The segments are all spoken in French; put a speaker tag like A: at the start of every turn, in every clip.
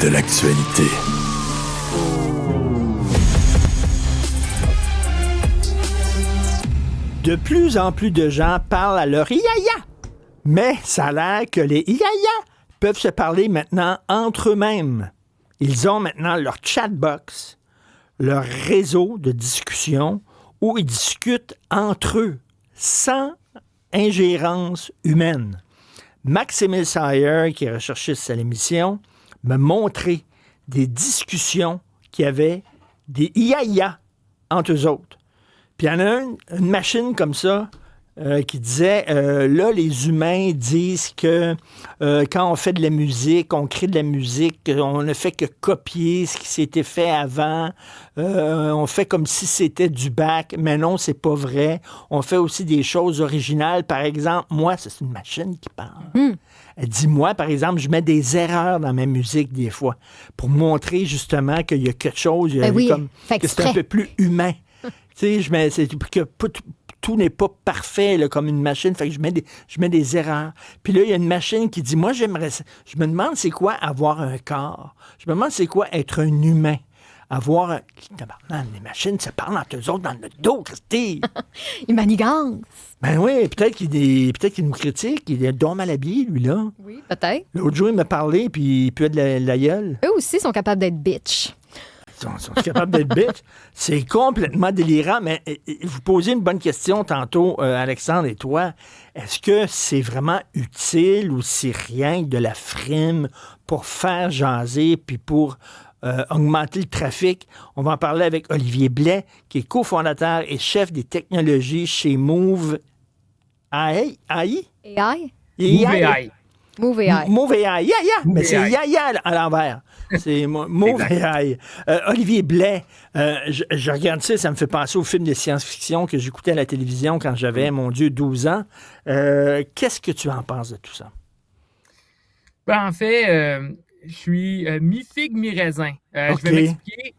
A: de l'actualité.
B: De plus en plus de gens parlent à leur yaya. Mais ça a l'air que les yaya peuvent se parler maintenant entre eux-mêmes. Ils ont maintenant leur chatbox, leur réseau de discussion où ils discutent entre eux sans ingérence humaine. Max-Émile Sayer, qui est recherchiste à l'émission, m'a montré des discussions qui avaient des yaya entre eux autres. Puis il y en a une machine comme ça qui disait, là, les humains disent que quand on fait de la musique, on crée de la musique, on ne fait que copier ce qui s'était fait avant. On fait comme si c'était du bac, mais non, c'est pas vrai. On fait aussi des choses originales. Par exemple, moi, c'est une machine qui parle. Elle dit, moi, par exemple, je mets des erreurs dans ma musique des fois pour montrer justement qu'il y a quelque chose, que c'est un peu plus humain. Tu sais, que tout n'est pas parfait là, comme une machine. Fait que je mets des erreurs. Puis là, il y a une machine qui dit, moi, je me demande c'est quoi avoir un corps. Je me demande c'est quoi être un humain. Les machines se parlent entre eux autres dans le dos, Christy.
C: Ils manigancent.
B: Ben oui, peut-être qu'il nous critique. Il est donc mal habillé, lui-là.
C: Oui, peut-être.
B: L'autre jour, il m'a parlé, puis il peut être la gueule.
C: Eux aussi sont capables d'être bitch.
B: Ils sont capables d'être bitch. C'est complètement délirant, mais vous posez une bonne question tantôt, Alexandre et toi. Est-ce que c'est vraiment utile ou c'est rien que de la frime pour faire jaser puis pour augmenter le trafic? On va en parler avec Olivier Blais, qui est cofondateur et chef des technologies chez Move AI.
C: AI?
B: Move AI. Move AI. Mais c'est Yaya à l'envers. C'est Move AI. Olivier Blais, je regarde ça me fait penser au film de science-fiction que j'écoutais à la télévision quand j'avais, mon Dieu, 12 ans. Qu'est-ce que tu en penses de tout ça?
D: Ben, en fait, je suis mi-figue, mi-raisin.
B: Okay.
D: Je vais m'expliquer.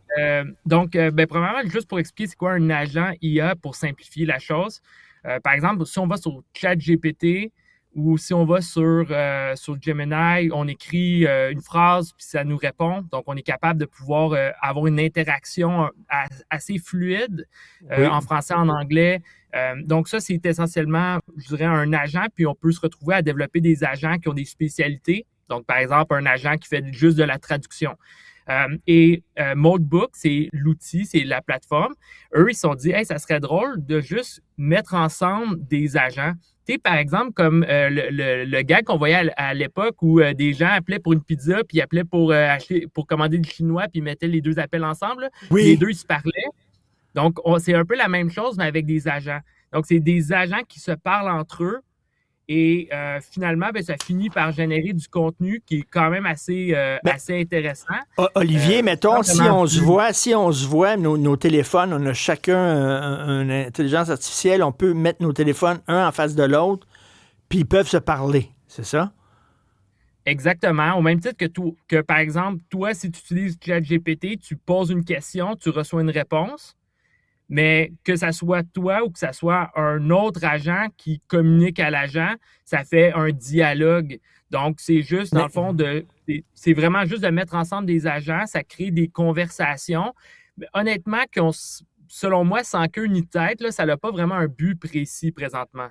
D: Premièrement, juste pour expliquer c'est quoi un agent IA pour simplifier la chose. Par exemple, si on va sur ChatGPT, ou si on va sur Gemini, on écrit une phrase puis ça nous répond. Donc, on est capable de pouvoir avoir une interaction assez fluide en français, en anglais. Donc, ça, c'est essentiellement, je dirais, un agent. Puis, on peut se retrouver à développer des agents qui ont des spécialités. Donc, par exemple, un agent qui fait juste de la traduction. Modebook, c'est l'outil, c'est la plateforme. Eux, ils se sont dit, hey, ça serait drôle de juste mettre ensemble des agents. Tu sais, par exemple, comme le gars qu'on voyait à l'époque où des gens appelaient pour une pizza, puis ils appelaient pour commander du chinois, puis ils mettaient les deux appels ensemble. Oui. Les deux, ils se parlaient. Donc, c'est un peu la même chose, mais avec des agents. Donc, c'est des agents qui se parlent entre eux. Et finalement, ça finit par générer du contenu qui est quand même assez intéressant.
B: Olivier, mettons, si on se voit, nos téléphones, on a chacun une intelligence artificielle, on peut mettre nos téléphones un en face de l'autre, puis ils peuvent se parler, c'est ça?
D: Exactement. Au même titre que par exemple, toi, si tu utilises ChatGPT, tu poses une question, tu reçois une réponse. Mais que ça soit toi ou que ça soit un autre agent qui communique à l'agent, ça fait un dialogue. Donc, c'est juste, dans le fond, c'est vraiment juste de mettre ensemble des agents, ça crée des conversations. Mais honnêtement, selon moi, sans queue ni tête, là, ça n'a pas vraiment un but précis présentement.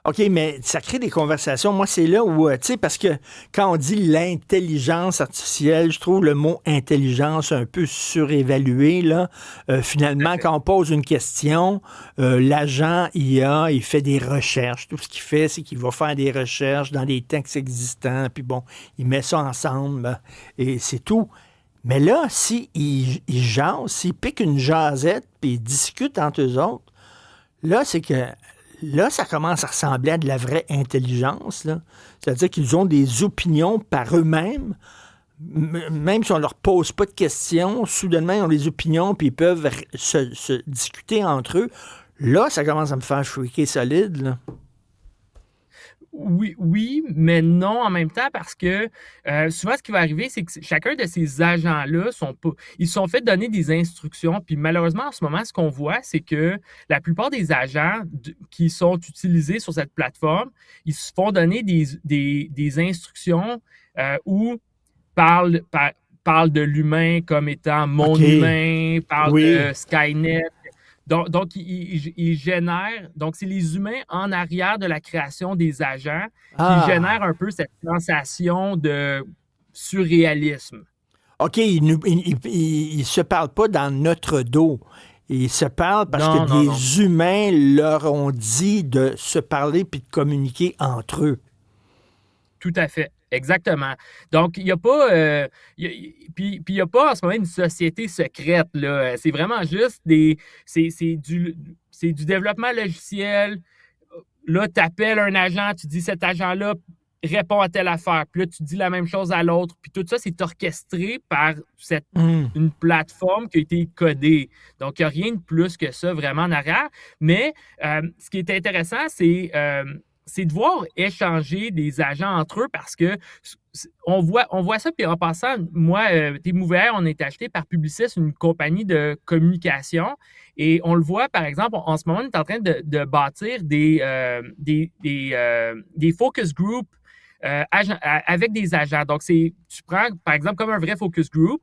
B: OK, mais ça crée des conversations. Moi, c'est là où, tu sais, parce que quand on dit l'intelligence artificielle, je trouve le mot intelligence un peu surévalué, là. Finalement, quand on pose une question, l'agent IA, il fait des recherches. Tout ce qu'il fait, c'est qu'il va faire des recherches dans des textes existants, puis bon, il met ça ensemble, et c'est tout. Mais là, s'il jase, s'il pique une jasette, puis il discute entre eux autres, là, c'est que là, ça commence à ressembler à de la vraie intelligence, là. C'est-à-dire qu'ils ont des opinions par eux-mêmes, même si on ne leur pose pas de questions, soudainement, ils ont des opinions, puis ils peuvent se discuter entre eux. Là, ça commence à me faire freaker solide, là.
D: Oui, mais non en même temps parce que souvent, ce qui va arriver, c'est que chacun de ces agents-là ils se sont fait donner des instructions. Puis malheureusement, en ce moment, ce qu'on voit, c'est que la plupart des agents qui sont utilisés sur cette plateforme, ils se font donner des instructions où parle de l'humain comme étant mon
B: OK.
D: humain, parle
B: Oui.
D: de Skynet. Donc il génère. Donc, c'est les humains en arrière de la création des agents qui génèrent un peu cette sensation de surréalisme.
B: OK, ils se parlent pas dans notre dos. Ils se parlent parce que
D: Non, non, non.
B: des humains leur ont dit de se parler puis de communiquer entre eux.
D: Tout à fait. Exactement. Donc, il n'y a pas. Puis il y a pas en ce moment une société secrète, là. C'est vraiment juste c'est du développement logiciel. Là, tu appelles un agent, tu dis cet agent-là répond à telle affaire. Puis là, tu dis la même chose à l'autre. Puis tout ça, c'est orchestré par une plateforme qui a été codée. Donc, il n'y a rien de plus que ça vraiment en arrière. Mais ce qui est intéressant, c'est de voir échanger des agents entre eux parce que on voit ça. Puis en passant, moi, T-Mover, on est acheté par Publicis, une compagnie de communication. Et on le voit, par exemple, en ce moment, on est en train de bâtir des focus groups avec des agents. Donc, tu prends, par exemple, comme un vrai focus group,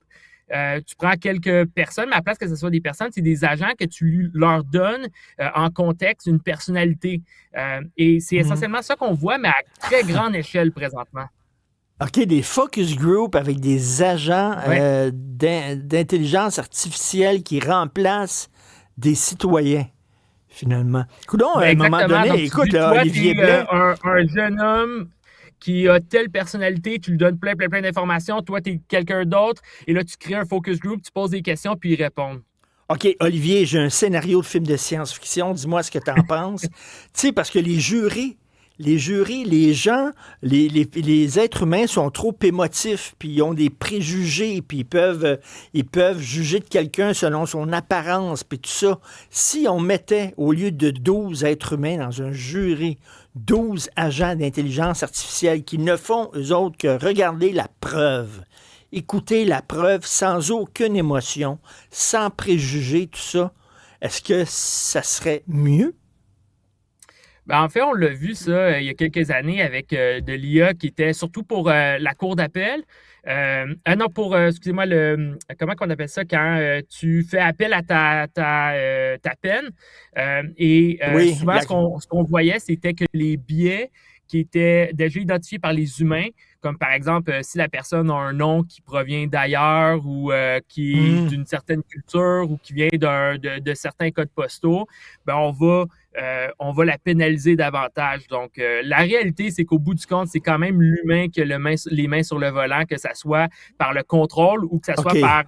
D: tu prends quelques personnes, mais à la place que ce soit des personnes, c'est des agents que tu leur donnes en contexte une personnalité. Et c'est essentiellement ça qu'on voit, mais à très grande échelle présentement.
B: OK, des focus group avec des agents
D: Ouais.
B: d'intelligence artificielle qui remplacent des citoyens, finalement. Coudonc, à un moment
D: Exactement.
B: donné,
D: Donc, tu
B: écoute,
D: dis,
B: là,
D: toi,
B: Olivier
D: t'es
B: Blais,
D: un jeune homme qui a telle personnalité, tu lui donnes plein d'informations, toi, tu es quelqu'un d'autre, et là, tu crées un focus group, tu poses des questions, puis ils répondent.
B: OK, Olivier, j'ai un scénario de film de science-fiction. Dis-moi ce que tu en penses. Tu sais, parce que les gens, les êtres humains sont trop émotifs, puis ils ont des préjugés, puis ils peuvent juger de quelqu'un selon son apparence, puis tout ça. Si on mettait, au lieu de 12 êtres humains dans un jury, 12 agents d'intelligence artificielle qui ne font, eux autres, que regarder la preuve, écouter la preuve sans aucune émotion, sans préjugés, tout ça, est-ce que ça serait mieux?
D: Ben, en fait, on l'a vu ça il y a quelques années avec de l'IA qui était surtout pour la cour d'appel. Non, pour, excusez-moi, comment qu'on appelle ça quand tu fais appel à ta peine.
B: Oui,
D: Souvent, ce qu'on voyait, c'était que les biais qui étaient déjà identifiés par les humains, comme par exemple, si la personne a un nom qui provient d'ailleurs ou qui est d'une certaine culture ou qui vient de certains codes postaux, ben on va la pénaliser davantage. Donc, la réalité, c'est qu'au bout du compte, c'est quand même l'humain qui a les mains sur le volant, que ça soit par le contrôle ou que ça soit
B: OK.
D: par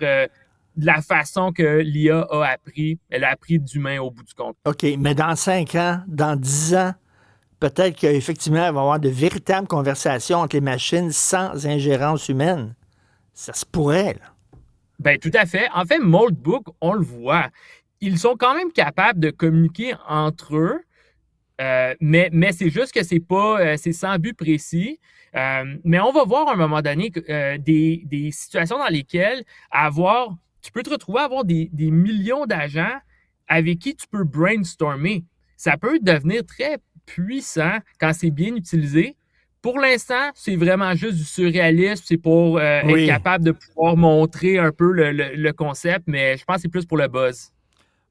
D: la façon que l'IA a appris. Elle a appris d'humain au bout du compte.
B: OK, mais dans 5 ans, dans 10 ans, peut-être qu'effectivement, il va y avoir de véritables conversations entre les machines sans ingérence humaine. Ça se pourrait, là.
D: Ben, tout à fait. En fait, Moldbook, on le voit. Ils sont quand même capables de communiquer entre eux, mais c'est juste que c'est sans but précis. Mais on va voir à un moment donné des situations dans lesquelles tu peux te retrouver à avoir des millions d'agents avec qui tu peux brainstormer. Ça peut devenir très puissant quand c'est bien utilisé. Pour l'instant, c'est vraiment juste du surréalisme. C'est pour être capable de pouvoir montrer un peu le concept, mais je pense que c'est plus pour le buzz.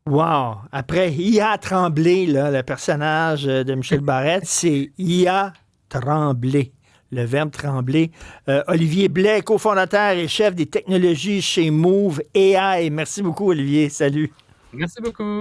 B: Wow! Après, IA Tremblay, là, le personnage de Michel Barrette, c'est IA Tremblay, le verbe trembler. Olivier Blais, cofondateur et chef des technologies chez Move AI. Merci beaucoup, Olivier. Salut.
D: Merci beaucoup.